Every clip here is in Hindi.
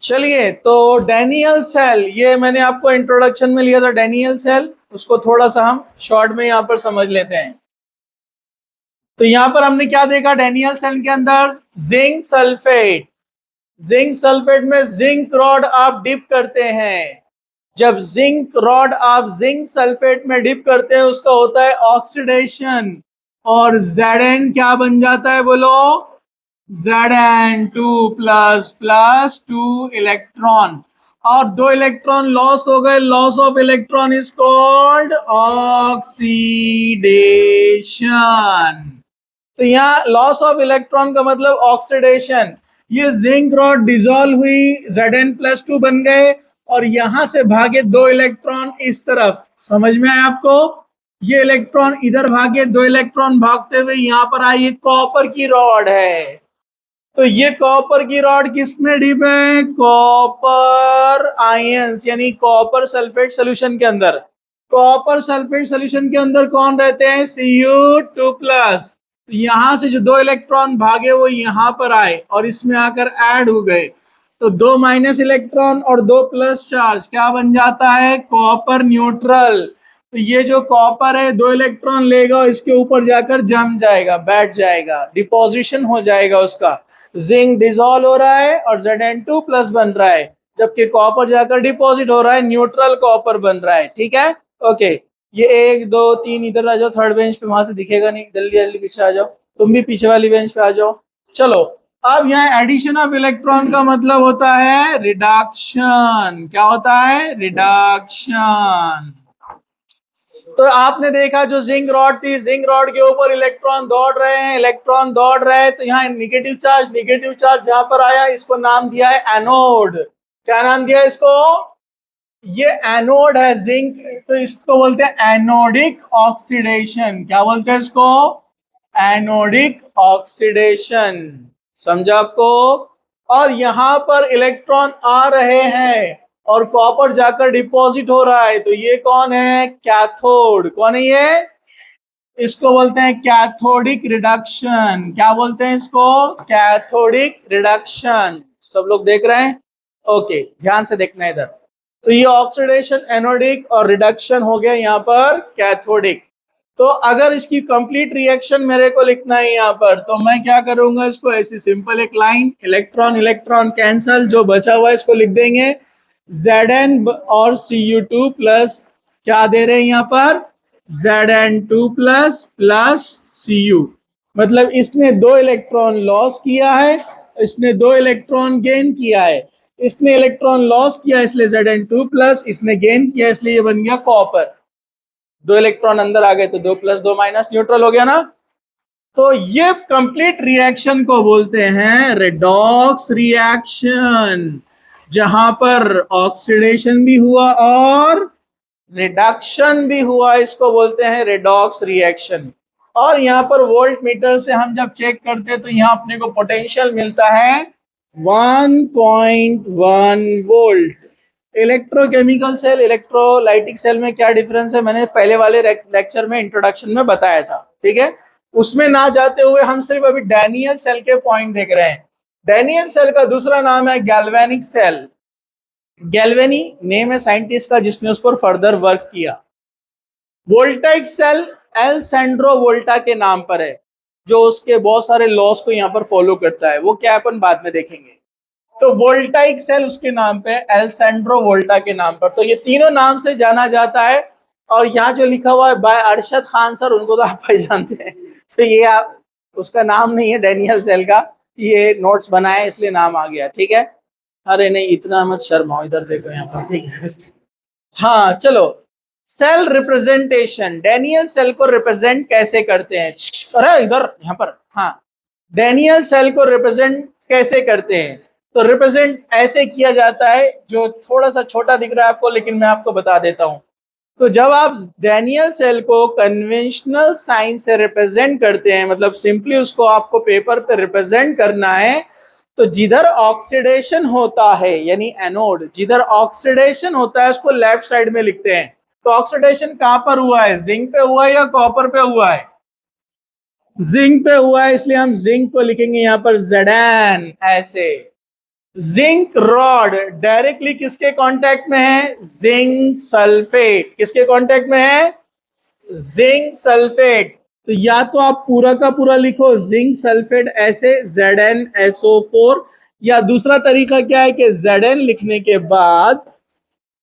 चलिए, तो डैनियल सेल, ये मैंने आपको इंट्रोडक्शन में लिया था डैनियल सेल, उसको थोड़ा सा हम शॉर्ट में यहां पर समझ लेते हैं। तो यहां पर हमने क्या देखा डैनियल सेल के अंदर? Zinc sulphate. जिंक सल्फेट में जिंक रॉड आप डिप करते हैं। जब जिंक रॉड आप जिंक सल्फेट में डिप करते हैं उसका होता है ऑक्सीडेशन, और Zn क्या बन जाता है बोलो? Zn 2++2 इलेक्ट्रॉन, और 2 इलेक्ट्रॉन लॉस हो गए। Loss of electron is called oxidation. तो यहाँ लॉस ऑफ इलेक्ट्रॉन का मतलब ऑक्सीडेशन। ये जिंक रॉड डिसॉल्व हुई, Zn+2 बन गए, और यहां से भागे 2 इलेक्ट्रॉन इस तरफ। समझ में आया आपको? ये इलेक्ट्रॉन इधर भागे, 2 इलेक्ट्रॉन भागते हुए यहां पर आए। ये कॉपर की रॉड है। तो ये कॉपर की रॉड किसमें डिप है? कॉपर आयंस यानी कॉपर सल्फेट सोल्यूशन के अंदर। कॉपर सल्फेट सोल्यूशन के अंदर कौन रहते हैं? Cu2+। तो यहां से जो 2 इलेक्ट्रॉन भागे वो यहां पर आए और इसमें आकर ऐड हो गए। तो 2 माइनस इलेक्ट्रॉन और 2 प्लस चार्ज क्या बन जाता है? Copper neutral. तो ये जो कॉपर है 2 इलेक्ट्रॉन लेगा, इसके ऊपर जाकर जम जाएगा, बैठ जाएगा, डिपोजिशन हो जाएगा उसका। जिंक डिसॉल्व हो रहा है और Zn2+ बन रहा है, जबकि कॉपर जाकर डिपॉजिट हो रहा है, न्यूट्रल कॉपर बन रहा है। ठीक है, ओके। ये 1 2 3 इधर आ जाओ, थर्ड बेंच पे, वहां से दिखेगा नहीं, जल्दी जल्दी पीछे आ जाओ। तुम भी पीछे वाली बेंच पे आ जाओ। चलो, अब यहाँ एडिशन ऑफ इलेक्ट्रॉन का मतलब होता है रिडक्शन। क्या होता है? रिडक्शन। तो आपने देखा जो जिंक रॉड थी, जिंक रॉड के ऊपर इलेक्ट्रॉन दौड़ रहे हैं, इलेक्ट्रॉन दौड़ रहे हैं। तो यहाँ नेगेटिव चार्ज जहां पर आया इसको नाम दिया है एनोड। क्या नाम दिया इसको? ये एनोड है जिंक, तो इसको बोलते हैं एनोडिक ऑक्सीडेशन। क्या बोलते हैं इसको? Anodic oxidation. समझा आपको? और यहां पर इलेक्ट्रॉन आ रहे हैं और कॉपर जाकर डिपॉजिट हो रहा है। तो ये कौन है? कैथोड। कौन है ये? इसको बोलते हैं कैथोडिक रिडक्शन। क्या बोलते हैं इसको? Cathodic reduction. सब लोग देख रहे हैं? ओके, ध्यान से देखना इधर। तो ये ऑक्सीडेशन एनोडिक और रिडक्शन हो गया यहाँ पर कैथोडिक। तो अगर इसकी कंप्लीट रिएक्शन मेरे को लिखना है यहाँ पर, तो मैं क्या करूंगा? इसको ऐसी सिंपल एक लाइन, इलेक्ट्रॉन इलेक्ट्रॉन कैंसल, जो बचा हुआ है इसको लिख देंगे Zn और Cu2+। क्या दे रहे हैं यहाँ पर? Zn2++Cu। मतलब इसने 2 इलेक्ट्रॉन लॉस किया है, इसने 2 इलेक्ट्रॉन गेन किया है। इसने इलेक्ट्रॉन लॉस किया इसलिए Zn2+, इसने गेन किया इसलिए ये बन गया कॉपर। 2 इलेक्ट्रॉन अंदर आ गए तो 2 प्लस 2 माइनस, न्यूट्रल हो गया ना। तो ये कंप्लीट रिएक्शन को बोलते हैं रेडॉक्स रिएक्शन, जहां पर ऑक्सीडेशन भी हुआ और रिडक्शन भी हुआ। इसको बोलते हैं रेडॉक्स रिएक्शन। और यहाँ पर वोल्ट मीटर से हम जब चेक करते हैं तो यहाँ अपने को पोटेंशियल मिलता है 1.1 volt. Electrochemical cell, electrolytic cell में क्या डिफरेंस है मैंने पहले वाले लेक्चर में इंट्रोडक्शन में बताया था। ठीक है, उसमें ना जाते हुए हम सिर्फ अभी डैनियल सेल के पॉइंट देख रहे हैं। डैनियल सेल का दूसरा नाम है गैल्वेनिक सेल। गैल्वेनी नेम है साइंटिस्ट का जिसने उस पर फर्दर वर्क किया। वोल्टाइक सेल एलसेंड्रो वोल्टा के नाम पर है, जो उसके बहुत सारे लॉस को यहाँ पर फॉलो करता है। वो क्या अपन बाद में देखेंगे। तो वोल्टाइक सेल उसके नाम पे, एलसेंड्रो वोल्टा के नाम पर। तो ये तीनों नाम से जाना जाता है। और यहाँ जो लिखा हुआ है बाय अरशद खान सर, उनको तो आप जानते हैं। तो ये आप, उसका नाम नहीं है डैनियल सेल का, ये नोट्स बनाए इसलिए नाम आ गया। ठीक है, अरे नहीं इतना मत शर्माओ, इधर देखो यहाँ पर। ठीक है, हाँ चलो। सेल रिप्रेजेंटेशन, डैनियल सेल को रिप्रेजेंट कैसे करते हैं? अरे इधर यहाँ पर, हाँ, डैनियल सेल को रिप्रेजेंट कैसे करते हैं? तो रिप्रेजेंट ऐसे किया जाता है, जो थोड़ा सा छोटा दिख रहा है आपको, लेकिन मैं आपको बता देता हूं। तो जब आप डैनियल सेल को कन्वेंशनल साइन से रिप्रेजेंट करते हैं, मतलब सिंपली उसको आपको पेपर पे रिप्रेजेंट करना है, तो जिधर ऑक्सीडेशन होता है यानी एनोड, जिधर ऑक्सीडेशन होता है उसको लेफ्ट साइड में लिखते हैं। तो ऑक्सीडेशन कहां पर हुआ है? जिंक पे हुआ है या कॉपर पे हुआ है? जिंक पे हुआ है, इसलिए हम जिंक को लिखेंगे यहां पर Zn ऐसे। जिंक रॉड डायरेक्टली किसके कांटेक्ट में है? Zinc sulphate. किसके कांटेक्ट में है? Zinc sulphate. तो या तो आप पूरा का पूरा लिखो जिंक सल्फेट ऐसे ZnSO4, या दूसरा तरीका क्या है कि Zn लिखने के बाद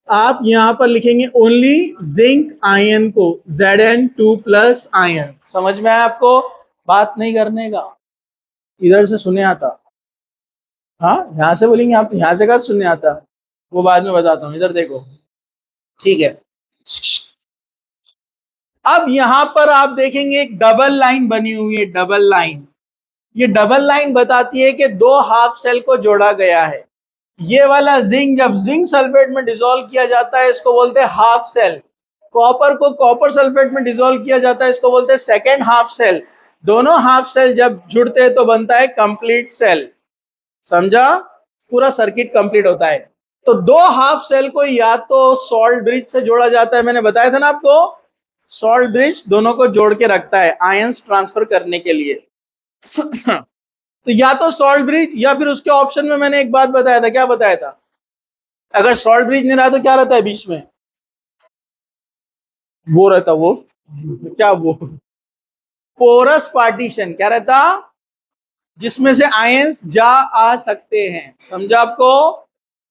आप यहां पर लिखेंगे ओनली जिंक आयन को, Zn2+ आयन। समझ में आया आपको? बात नहीं करने का, इधर से सुने आता। हाँ, यहां से बोलेंगे आप, यहां से कहा सुनने आता, वो बाद में बताता हूं, इधर देखो। ठीक है, अब यहां पर आप देखेंगे एक डबल लाइन बनी हुई है, डबल लाइन। ये डबल लाइन बताती है कि दो हाफ सेल को जोड़ा गया है। ये वाला जिंक जब जिंक सल्फेट में डिसॉल्व किया जाता है इसको बोलते हैं हाफ सेल। कॉपर को कॉपर सल्फेट में डिसॉल्व किया जाता है, इसको बोलते हैं सेकेंड हाफ सेल। दोनों हाफ सेल जब जुड़ते हैं तो बनता है कंप्लीट सेल। समझा? पूरा सर्किट कंप्लीट होता है। तो दो हाफ सेल को या तो सॉल्ट ब्रिज से जोड़ा जाता है, मैंने बताया था ना आपको, सॉल्ट ब्रिज दोनों को जोड़ के रखता है आयंस ट्रांसफर करने के लिए। तो या तो सॉल्ट ब्रिज, या फिर उसके ऑप्शन में मैंने एक बात बताया था, क्या बताया था? अगर सॉल्ट ब्रिज नहीं रहा तो क्या रहता है बीच में? वो रहता, वो क्या, वो पोरस पार्टीशन। क्या रहता? जिसमें से आयंस जा आ सकते हैं। समझा आपको?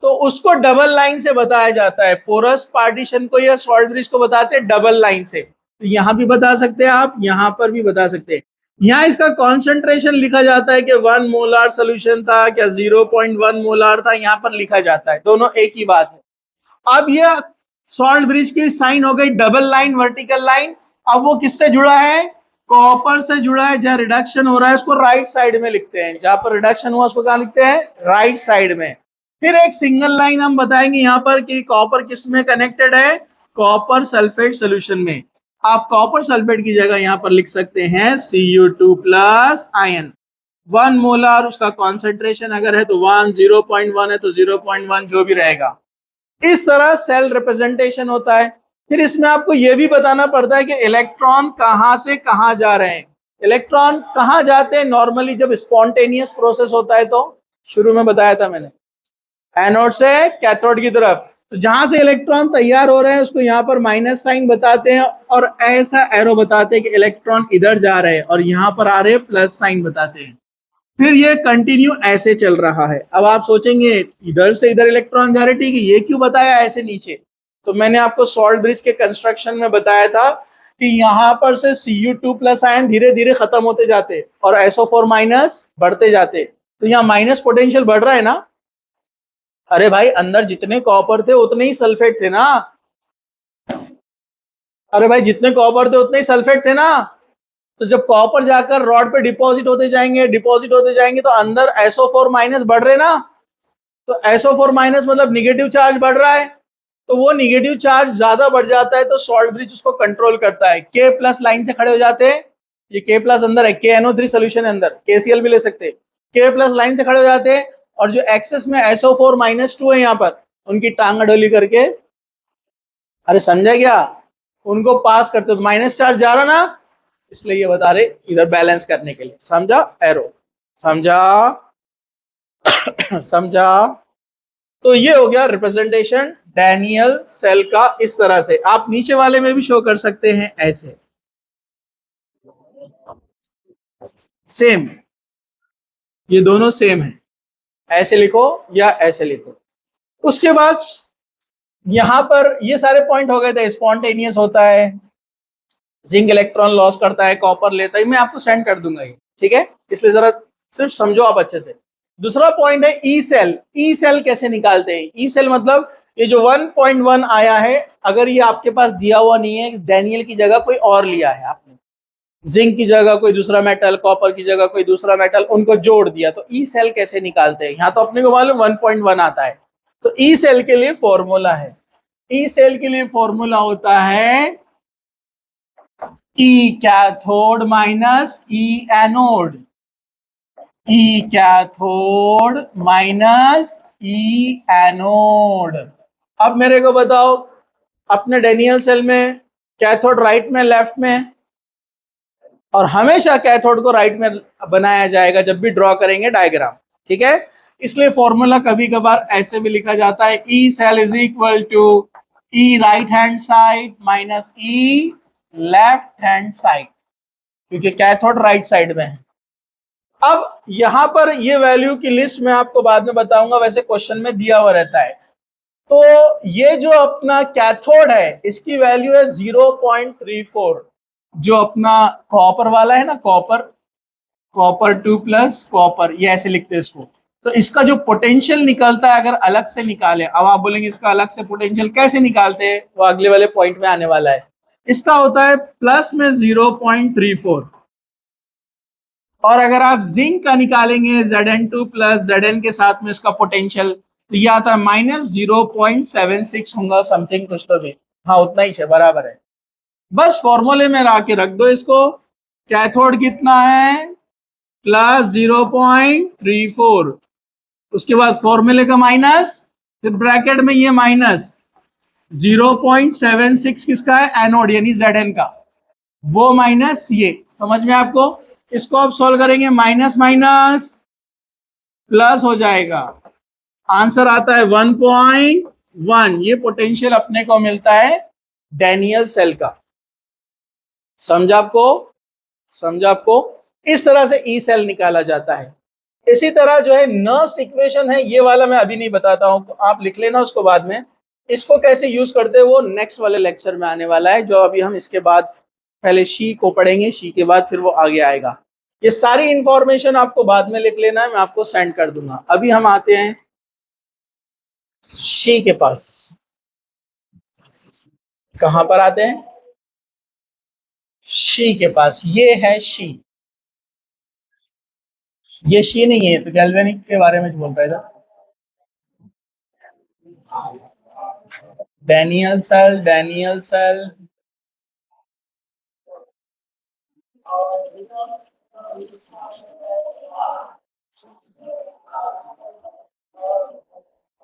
तो उसको डबल लाइन से बताया जाता है। पोरस पार्टीशन को या सॉल्ट ब्रिज को बताते हैं डबल लाइन से। तो यहां भी बता सकते हैं आप, यहां पर भी बता सकते हैं। यहां इसका कॉन्सेंट्रेशन लिखा जाता है कि 1 मोलार सोल्यूशन था क्या 0.1 मोलार था, यहां पर लिखा जाता है, दोनों एक ही बात है। अब यह सॉल्ट ब्रिज की साइन हो गई डबल लाइन, वर्टिकल लाइन। अब वो किससे जुड़ा है? कॉपर से जुड़ा है। जहां रिडक्शन हो रहा है उसको राइट साइड में लिखते हैं, जहां पर रिडक्शन हुआ उसको क्या लिखते हैं? राइट साइड में। फिर एक सिंगल लाइन हम बताएंगे यहां पर कि कॉपर किस में कनेक्टेड है? कॉपर सल्फेट सोल्यूशन में। आप कॉपर सल्फेट की जगह यहां पर लिख सकते हैं Cu2+ आयन। 1 मोलार उसका कॉन्सेंट्रेशन अगर है तो 1, 0.1 है तो 0.1, जो भी रहेगा। इस तरह सेल रिप्रेजेंटेशन होता है। फिर इसमें आपको यह भी बताना पड़ता है कि इलेक्ट्रॉन कहां से कहां जा रहे हैं। इलेक्ट्रॉन कहां जाते हैं नॉर्मली जब स्पॉन्टेनियस प्रोसेस होता है? तो शुरू में बताया था मैंने, एनोड से कैथोड की तरफ। तो जहां से इलेक्ट्रॉन तैयार हो रहे हैं उसको यहाँ पर माइनस साइन बताते हैं, और ऐसा एरो बताते हैं कि इलेक्ट्रॉन इधर जा रहे हैं, और यहाँ पर आ रहे हैं प्लस साइन बताते हैं। फिर ये कंटिन्यू ऐसे चल रहा है। अब आप सोचेंगे इधर से इधर इलेक्ट्रॉन जा रहे, ठीक है, ये क्यों बताया ऐसे नीचे? तो मैंने आपको सॉल्ट ब्रिज के कंस्ट्रक्शन में बताया था कि यहां पर से Cu2+ आयन धीरे धीरे खत्म होते जाते और SO4- बढ़ते जाते। तो यहाँ माइनस पोटेंशियल बढ़ रहा है ना। अरे भाई, अंदर जितने कॉपर थे उतने ही सल्फेट थे ना। अरे भाई, जितने कॉपर थे उतने ही सल्फेट थे ना। तो जब कॉपर जाकर रॉड पे डिपॉजिट होते जाएंगे तो अंदर SO4- बढ़ रहे ना। तो SO4- मतलब निगेटिव चार्ज बढ़ रहा है। तो वो निगेटिव चार्ज ज्यादा बढ़ जाता है तो सॉल्ट ब्रिज उसको कंट्रोल करता है। K+ लाइन से खड़े हो जाते हैं, ये K+ अंदर है, KNO3 सोल्यूशन है अंदर, KCl भी ले सकते हैं। K+ लाइन से खड़े हो जाते हैं, और जो एक्सेस में SO4- है यहाँ पर, उनकी टांग अडोली करके, अरे समझा क्या, उनको पास करते हो तो माइनस चार्ज जा रहा ना, इसलिए ये बता रहे इधर बैलेंस करने के लिए। समझा? एरो। समझा? समझा? तो ये हो गया रिप्रेजेंटेशन डैनियल सेल का। इस तरह से आप नीचे वाले में भी शो कर सकते हैं ऐसे, सेम, ये दोनों सेम है। ऐसे लिखो या ऐसे लिखो। उसके बाद यहां पर ये सारे पॉइंट हो गए थे। स्पॉन्टेनियस होता है, जिंक इलेक्ट्रॉन लॉस करता है, कॉपर लेता है, मैं आपको सेंड कर दूंगा ये, ठीक है, इसलिए जरा सिर्फ समझो आप अच्छे से। दूसरा पॉइंट है ई सेल। ई सेल कैसे निकालते हैं? ई सेल मतलब ये जो 1.1 आया है, अगर ये आपके पास दिया हुआ नहीं है, डैनियल की जगह कोई और लिया है आपने, जिंक की जगह कोई दूसरा मेटल, कॉपर की जगह कोई दूसरा मेटल, उनको जोड़ दिया, तो ई सेल कैसे निकालते हैं? यहाँ तो अपने को मालूम 1.1 आता है। तो ई सेल के लिए फॉर्मूला है, ई सेल के लिए फॉर्मूला होता है ई कैथोड माइनस ई एनोड, ई कैथोड माइनस ई एनोड। अब मेरे को बताओ, अपने डैनियल सेल में कैथोड राइट में लेफ्ट में, और हमेशा कैथोड को राइट में बनाया जाएगा जब भी ड्रॉ करेंगे डायग्राम, ठीक है। इसलिए फॉर्मूला कभी कभार ऐसे भी लिखा जाता है, E cell is equal to E right hand side minus E left hand side, क्योंकि कैथोड राइट साइड में है। अब यहां पर ये वैल्यू की लिस्ट मैं आपको बाद में बताऊंगा, वैसे क्वेश्चन में दिया हुआ रहता है। तो ये जो अपना कैथोड है इसकी वैल्यू है 0.34, जो अपना कॉपर वाला है ना, कॉपर 2 प्लस कॉपर, ये ऐसे लिखते हैं इसको। तो इसका जो पोटेंशियल निकलता है अगर अलग से निकाले, अब आप बोलेंगे इसका अलग से पोटेंशियल कैसे निकालते हैं, वो अगले वाले पॉइंट में आने वाला है। इसका होता है प्लस में 0.34, और अगर आप जिंक का निकालेंगे Zn2 प्लस Zn के साथ में इसका पोटेंशियल, तो ये आता है माइनस 0.76 होगा समथिंग कुछ तो भी, हाँ उतना ही है, बराबर है। बस फॉर्मूले में ला के रख दो इसको, कैथोड कितना है प्लस 0.34, उसके बाद फॉर्मूले का माइनस, फिर ब्रैकेट में ये माइनस 0.76 किसका है, एनोड यानी Zn का, वो माइनस ये, समझ में आपको। इसको आप सॉल्व करेंगे, माइनस माइनस प्लस हो जाएगा, आंसर आता है 1.1। ये पोटेंशियल अपने को मिलता है डैनियल सेल का, समझा आपको। इस तरह से ई सेल निकाला जाता है। इसी तरह जो है नर्स्ट इक्वेशन है, ये वाला मैं अभी नहीं बताता हूं, आप लिख लेना उसको बाद में। इसको कैसे यूज करते हैं वो नेक्स्ट वाले लेक्चर में आने वाला है, जो अभी हम इसके बाद पहले शी को पढ़ेंगे, शी के बाद फिर वो आगे आएगा। ये सारी इंफॉर्मेशन आपको बाद में लिख लेना है, मैं आपको सेंड कर दूंगा। अभी हम आते हैं शी के पास। कहां पर आते हैं, शी के पास। ये है शी, ये शी नहीं है तो गैल्वेनिक के बारे में बोल रहा था। डैनियल सेल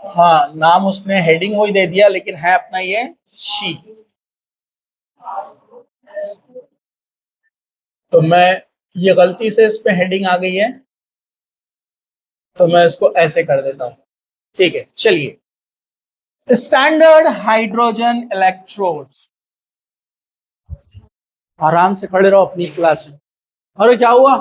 हाँ, नाम उसने हेडिंग वही दे दिया, लेकिन है अपना ये शी। तो मैं ये गलती से इस पे हेडिंग आ गई है, तो मैं इसको ऐसे कर देता हूं, ठीक है। चलिए, स्टैंडर्ड हाइड्रोजन इलेक्ट्रोड्स। आराम से खड़े रहो अपनी क्लास में। अरे क्या हुआ,